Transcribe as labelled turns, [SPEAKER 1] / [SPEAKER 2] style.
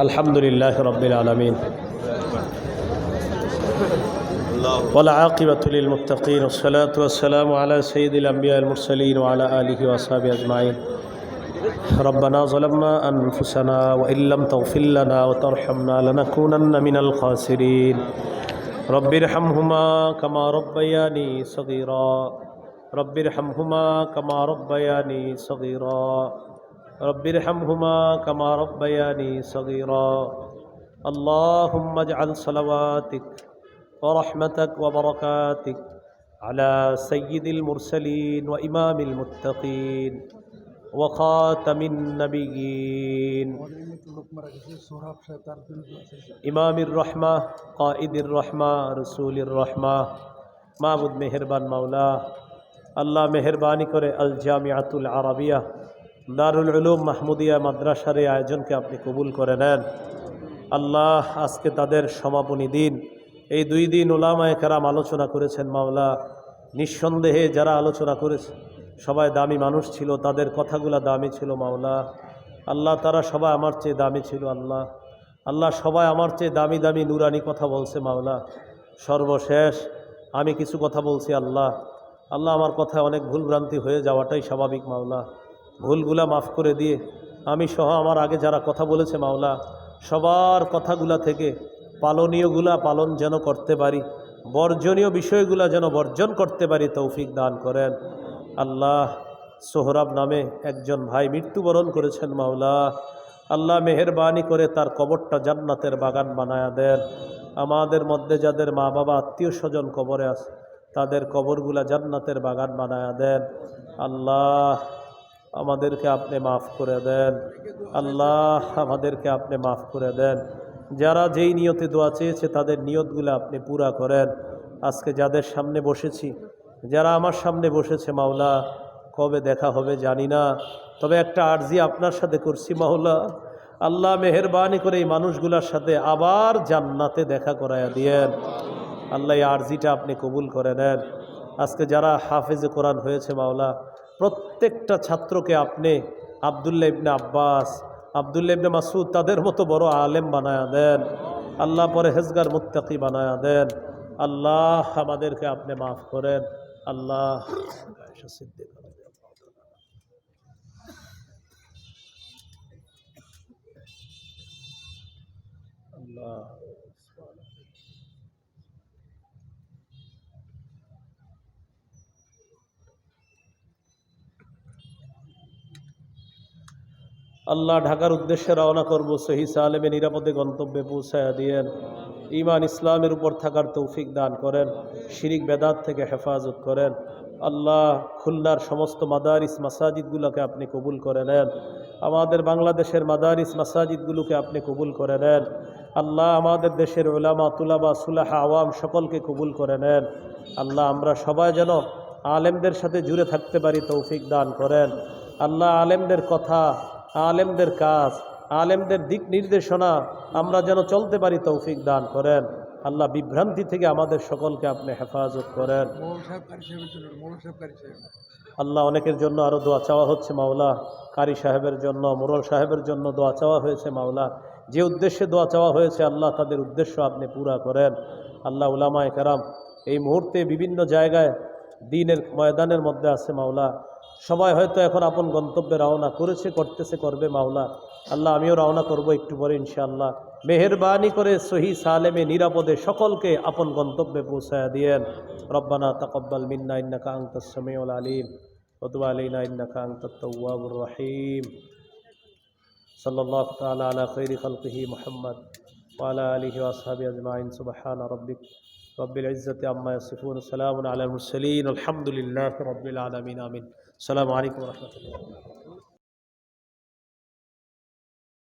[SPEAKER 1] আলহামদুলিল্লাহ রাব্বিল আলামিন ওয়াল আকিবাতু লিল মুত্তাকিন ওয়াসসালাতু ওয়াসসালামু আলা সাইয়্যিদিল আমবিয়াল মুরসালিন ওয়া আলা আলিহি ওয়া আসহাবিহি আজমাইন রব্বানা যালামনা আনফুসানা ওয়া ইল্লাম তাগফির লানা ওয়া তারহামনা লানাকুনান্না মিনাল খাসিরিন রব্বিরহামহুমা কামা রাব্বায়ানি সগীরা রব্বিরহামহুমা কামা রাব্বায়ানি সগীরা রব্বিরহামহুমা কামা রাব্বায়ানি সগীরা আল্লাহুম্মা ইজআল সালাওয়াতিক ওয়া রাহমাতাক ওয়া বারাকাতিক আলা সাইয়্যিদিল মুরসালিন ওয়া ইমামিল মুত্তাকিন ওয়া খাতামিন নাবিয়্যিন ইমামির রাহমাহ কায়েদির রাহমাহ রাসূলির রাহমাহ মাবুদ মেহেরবান মাওলা আল্লাহ মেহরবানি করে আল জামিআতুল আরাবিয়া দারুল উলুম মাহমুদিয়া মাদ্রাসার এই আয়োজনকে আপনি কবুল করে নেন। আল্লাহ আজকে তাদের সমাপনী দিন, এই 2 দিন উলামায়ে কেরাম আলোচনা করেছেন মাওলা। নিঃসন্দেহে যারা আলোচনা করেছে সবাই দামি মানুষ ছিল, তাদের কথাগুলো দামি ছিল মাওলা। আল্লাহ তারা সবাই আমার চেয়ে দামি ছিল আল্লাহ। আল্লাহ সবাই আমার চেয়ে দামি দামি নুরানি কথা বলছে মাওলা। সর্বশেষ আমি কিছু কথা বলছি আল্লাহ। আল্লাহ আমার কথায় অনেক ভুলভ্রান্তি হয়ে যাওয়াটাই স্বাভাবিক মাওলা। ভুলগুলা মাফ করে দিয়ে আমি সহ আমার আগে যারা কথা বলেছে মাওলা, সবার কথাগুলা থেকে পালনীয়গুলা পালন যেন করতে পারি, বর্জনীয় বিষয়গুলা যেন বর্জন করতে পারি, তৌফিক দান করেন আল্লাহ। সোহরাব নামে একজন ভাই মৃত্যুবরণ করেছেন মাওলা। আল্লাহ মেহেরবানি করে তার কবরটা জান্নাতের বাগান বানায়া দেন। আমাদের মধ্যে যাদের মা বাবা আত্মীয় স্বজন কবরে আছে তাদের কবরগুলা জান্নাতের বাগান বানায়া দেন আল্লাহ। আমাদেরকে আপনি মাফ করে দেন আল্লাহ, আমাদেরকে আপনি মাফ করে দেন। যারা যেই নিয়তে দোয়া চেয়েছে তাদের নিয়তগুলো আপনি পুরা করেন। আজকে যাদের সামনে বসেছি, যারা আমার সামনে বসেছে মাওলা, কবে দেখা হবে জানি না, তবে একটা আরজি আপনার সাথে করছি মাওলা। আল্লাহ মেহেরবানি করে এই মানুষগুলোর সাথে আবার জান্নাতে দেখা করায়া দিয়েন আল্লাহ। এই আরজিটা আপনি কবুল করে নেন। আজকে যারা হাফেজে কোরআন হয়েছে মাওলা, প্রত্যেকটা ছাত্রকে আপনি আব্দুল্লাহ ইবনে আব্বাস, আব্দুল্লাহ ইবনে মাসউদ তাদের মতো বড় আলেম বানায়া দেন আল্লাহ। পরহেজগার মুত্তাকি বানায়া দেন আল্লাহ। আমাদেরকে আপনি মাফ করেন আল্লাহ। আল্লাহ আল্লাহ ঢাকার উদ্দেশ্যে রওনা করব, সহি সালেমে নিরাপদে গন্তব্যে পৌঁছায়া দিয়েন। ঈমান ইসলামের উপর থাকার তৌফিক দান করেন, শিরিক বেদাত থেকে হেফাজত করেন আল্লাহ। খুলনার সমস্ত মাদারিস মাসাজিদগুলোকে আপনি কবুল করে নেন। আমাদের বাংলাদেশের মাদারিস মাসাজিদগুলোকে আপনি কবুল করে নেন আল্লাহ। আমাদের দেশের উলামা তুলাবা সুলাহা আওয়াম সকলকে কবুল করে নেন আল্লাহ। আমরা সবাই যেন আলেমদের সাথে জুড়ে থাকতে পারি, তৌফিক দান করেন আল্লাহ। আলেমদের কথা, আলেমদের কাজ, আলেমদের দিক নির্দেশনা আমরা যেন চলতে পারি, তৌফিক দান করেন আল্লাহ। বিভ্রান্তি থেকে আমাদের সকলকে আপনি হেফাজত করেন আল্লাহ। অনেকের জন্য আরও দোয়া চাওয়া হচ্ছে মাওলা। কারি সাহেবের জন্য, মোরল সাহেবের জন্য দোয়া চাওয়া হয়েছে মাওলা। যে উদ্দেশ্যে দোয়া চাওয়া হয়েছে আল্লাহ, তাদের উদ্দেশ্য আপনি পুরা করেন আল্লাহ। উলামায়ে কেরাম এই মুহূর্তে বিভিন্ন জায়গায় দ্বীনের ময়দানের মধ্যে আছে মাওলা। সবাই হয়তো এখন আপন গন্তব্যে রওনা করেছে, করতেছে, করবে মাওলা। আল্লাহ আমিও রওনা করব একটু পরে ইনশাআল্লাহ। মেহেরবানি করে সহি সালেমে নিরাপদে সকলকে আপন গন্তব্যে পৌঁছায়া দিয়েন। রব্বানা তাকাব্বাল মিন্না ইন্নাকা আনতাস সামিউল আলিম ওয়া তুব আলাইনা ইন্নাকা আনতাত তাওয়াবুর রহিম। সাল্লাল্লাহু তাআলা আলা খাইরি খালকিহি মুহাম্মদ ওয়া আলা আলিহি ওয়া আসহাবিহি আজমাইন। সুবহানা রাব্বিক রব্বিল ইজ্জাতি আম্মা ইয়াসিফুন, সালামুন আলাল মুরসালিন, আলহামদুলিল্লাহি রাব্বিল আলামিন। আমিন। আসসালামু আলাইকুম ওয়া রাহমাতুল্লাহ।